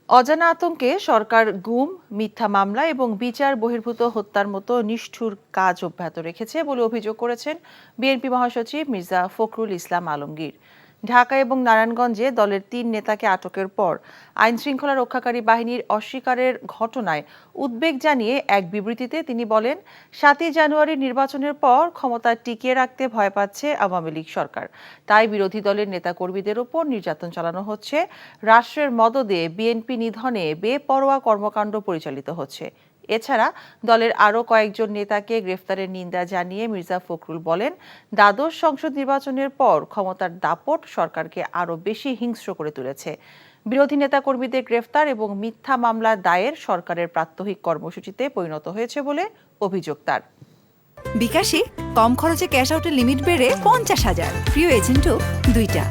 অজানা আতঙ্কে সরকার গুম, মিথ্যা মামলা এবং বিচার বহির্ভূত হত্যার মতো নিষ্ঠুর কাজ অব্যাহত রেখেছে বলে অভিযোগ করেছেন বিএনপি মহাসচিব মির্জা ফখরুল ইসলাম আলমগীর। ঢাকা এবং নারায়ণগঞ্জে দলের ৩ নেতাকে আটকের পর আইনশৃঙ্খলা রক্ষাকারী বাহিনীর অস্বীকারের ঘটনায় উদ্বেগ জানিয়ে এক বিবৃতিতে তিনি বলেন, ৭ই জানুয়ারির নির্বাচনের পর ক্ষমতা টিকিয়ে রাখতে ভয় পাচ্ছে আওয়ামী লীগ সরকার। তাই বিরোধী দলের নেতাকর্মীদের ওপর নির্যাতন চালানো হচ্ছে। রাষ্ট্রের মদদে বিএনপি নিধনে বেপরোয়া কর্মকাণ্ড পরিচালিত হচ্ছে। এছাড়া দলের আরও কয়েকজন নেতাকে গ্রেফতারের নিন্দা জানিয়ে মির্জা ফখরুল বলেন, দ্বাদশ সংসদ নির্বাচনের পর ক্ষমতার দাপট সরকারকে আরও বেশি হিংস্র করে তুলেছে। বিরোধী নেতাকর্মীদের গ্রেফতার এবং মিথ্যা মামলা দায়ের সরকারের প্রাত্যহিক কর্মসূচিতে পরিণত হয়েছে বলে অভিযোগ তার। বিকাশে কম খরচে ক্যাশ আউটের লিমিট বেড়ে 50,000, প্রিয় এজেন্টও 2টা।